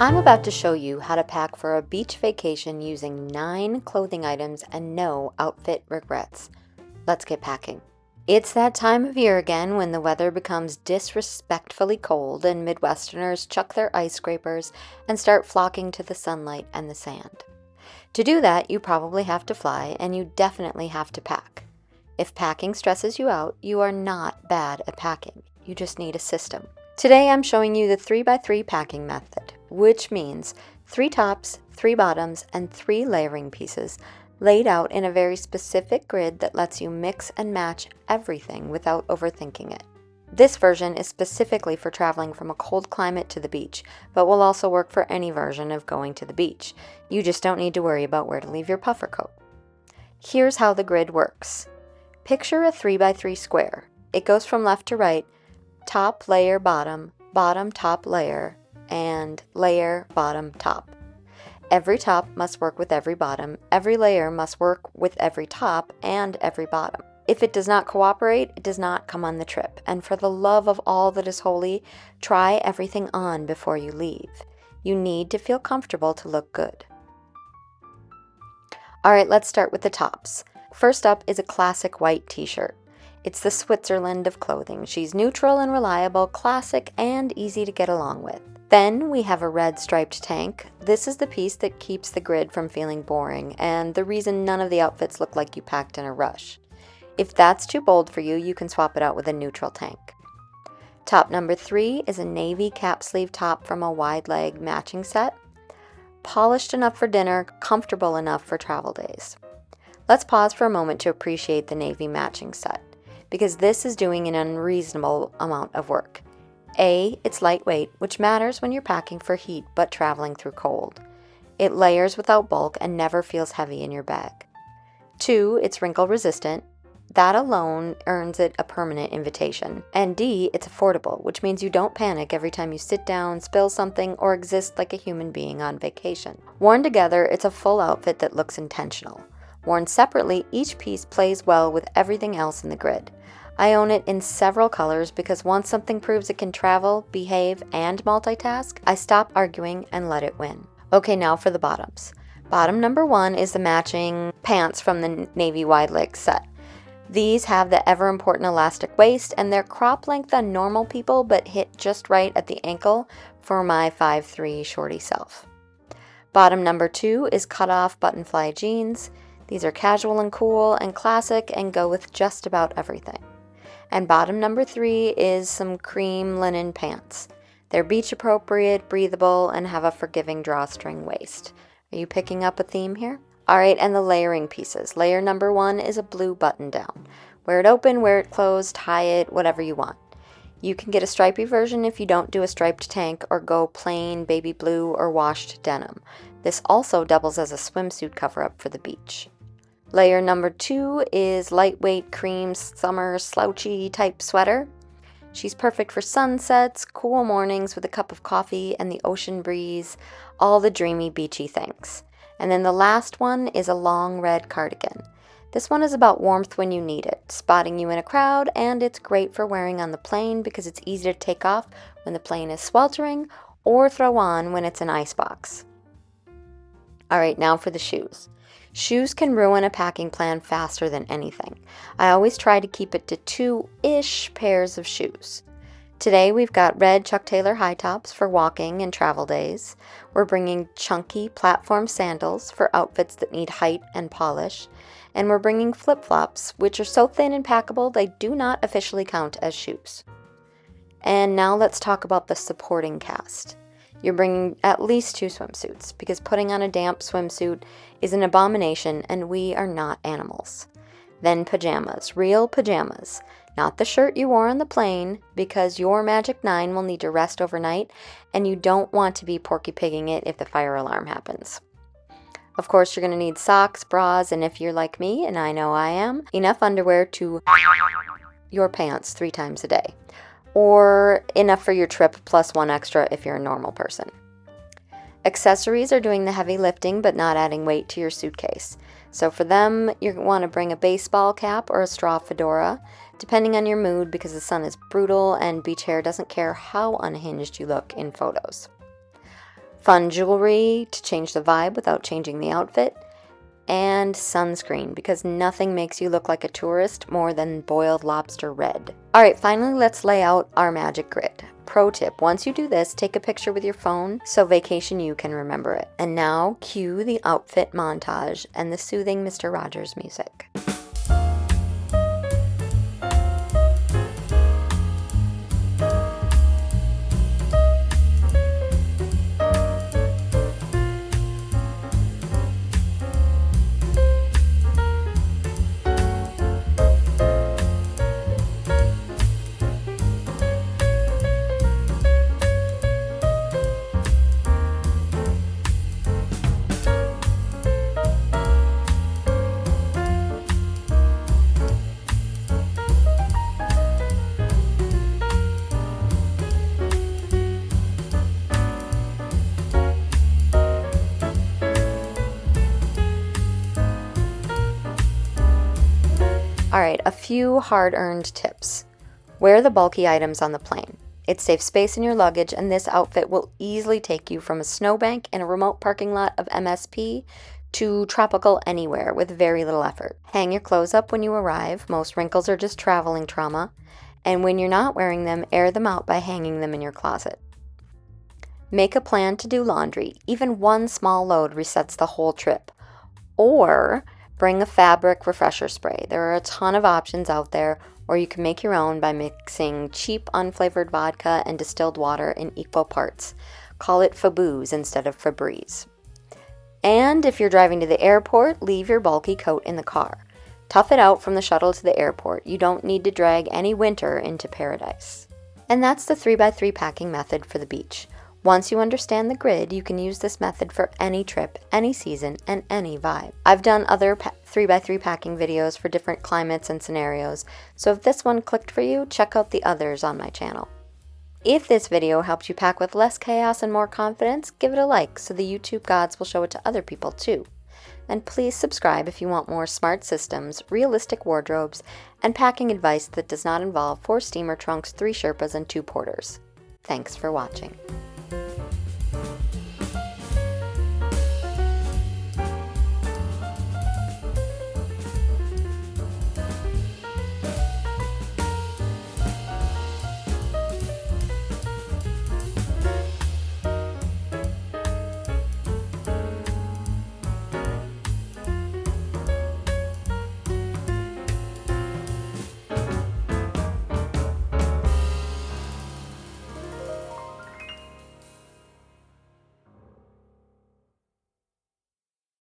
I'm about to show you how to pack for a beach vacation using 9 clothing items and no outfit regrets. Let's get packing. It's that time of year again when the weather becomes disrespectfully cold and Midwesterners chuck their ice scrapers and start flocking to the sunlight and the sand. To do that, you probably have to fly and you definitely have to pack. If packing stresses you out, you are not bad at packing. You just need a system. Today I'm showing you the 3x3 packing method, which means 3 tops, 3 bottoms, and 3 layering pieces laid out in a very specific grid that lets you mix and match everything without overthinking it. This version is specifically for traveling from a cold climate to the beach, but will also work for any version of going to the beach. You just don't need to worry about where to leave your puffer coat. Here's how the grid works. Picture a 3x3 square. It goes from left to right, top, layer, bottom, bottom, top, layer, and layer, bottom, top. Every top must work with every bottom, every layer must work with every top and every bottom. If it does not cooperate, it does not come on the trip, and for the love of all that is holy, try everything on before you leave. You need to feel comfortable to look good. Alright, let's start with the tops. First up is a classic white t-shirt. It's the Switzerland of clothing. She's neutral and reliable, classic, and easy to get along with. Then we have a red striped tank. This is the piece that keeps the grid from feeling boring, and the reason none of the outfits look like you packed in a rush. If that's too bold for you, you can swap it out with a neutral tank. Top number 3 is a navy cap sleeve top from a wide leg matching set. Polished enough for dinner, comfortable enough for travel days. Let's pause for a moment to appreciate the navy matching set, because this is doing an unreasonable amount of work. A, it's lightweight, which matters when you're packing for heat but traveling through cold. It layers without bulk and never feels heavy in your bag. 2, it's wrinkle resistant. That alone earns it a permanent invitation. And D, it's affordable, which means you don't panic every time you sit down, spill something, or exist like a human being on vacation. Worn together, it's a full outfit that looks intentional. Worn separately, each piece plays well with everything else in the grid. I own it in several colors because once something proves it can travel, behave, and multitask, I stop arguing and let it win. Okay, now for the bottoms. Bottom number 1 is the matching pants from the navy wide leg set. These have the ever-important elastic waist, and they're crop length on normal people but hit just right at the ankle for my 5'3" shorty self. Bottom number 2 is cut-off button-fly jeans. These are casual and cool and classic and go with just about everything. And bottom number 3 is some cream linen pants. They're beach appropriate, breathable, and have a forgiving drawstring waist. Are you picking up a theme here? Alright, and the layering pieces. Layer number 1 is a blue button down. Wear it open, wear it closed, tie it, whatever you want. You can get a stripy version if you don't do a striped tank, or go plain baby blue or washed denim. This also doubles as a swimsuit cover-up for the beach. Layer number 2 is lightweight cream summer slouchy type sweater. She's perfect for sunsets, cool mornings with a cup of coffee and the ocean breeze, all the dreamy beachy things. And then the last one is a long red cardigan. This one is about warmth when you need it, spotting you in a crowd, and it's great for wearing on the plane because it's easy to take off when the plane is sweltering or throw on when it's an icebox. Alright, now for the shoes. Shoes can ruin a packing plan faster than anything. I always try to keep it to 2-ish pairs of shoes. Today we've got red Chuck Taylor high tops for walking and travel days. We're bringing chunky platform sandals for outfits that need height and polish. And we're bringing flip-flops, which are so thin and packable they do not officially count as shoes. And now let's talk about the supporting cast. You're bringing at least 2 swimsuits, because putting on a damp swimsuit is an abomination and we are not animals. Then pajamas, real pajamas, not the shirt you wore on the plane, because your Magic 9 will need to rest overnight and you don't want to be porky pigging it if the fire alarm happens. Of course, you're going to need socks, bras, and if you're like me, and I know I am, enough underwear to your pants 3 times a day. Or enough for your trip plus 1 extra if you're a normal person. Accessories are doing the heavy lifting but not adding weight to your suitcase. So for them, you want to bring a baseball cap or a straw fedora, depending on your mood because the sun is brutal and beach hair doesn't care how unhinged you look in photos. fun jewelry to change the vibe without changing the outfit, and sunscreen, because nothing makes you look like a tourist more than boiled lobster red. Alright, finally let's lay out our magic grid. Pro tip, once you do this, take a picture with your phone so Vacation You can remember it. And now, cue the outfit montage and the soothing Mr. Rogers music. Alright, a few hard-earned tips. Wear the bulky items on the plane. It saves space in your luggage, and this outfit will easily take you from a snowbank in a remote parking lot of MSP to tropical anywhere with very little effort. Hang your clothes up when you arrive. Most wrinkles are just traveling trauma. And when you're not wearing them, air them out by hanging them in your closet. Make a plan to do laundry. Even one small load resets the whole trip. Or bring a fabric refresher spray. There are a ton of options out there, or you can make your own by mixing cheap unflavored vodka and distilled water in equal parts. Call it Fabooze instead of Febreze. And if you're driving to the airport, leave your bulky coat in the car. Tough it out from the shuttle to the airport. You don't need to drag any winter into paradise. And that's the 3x3 packing method for the beach. Once you understand the grid, you can use this method for any trip, any season, and any vibe. I've done other 3x3 packing videos for different climates and scenarios, so if this one clicked for you, check out the others on my channel. If this video helped you pack with less chaos and more confidence, give it a like so the YouTube gods will show it to other people too. And please subscribe if you want more smart systems, realistic wardrobes, and packing advice that does not involve 4 steamer trunks, 3 Sherpas, and 2 porters. Thanks for watching.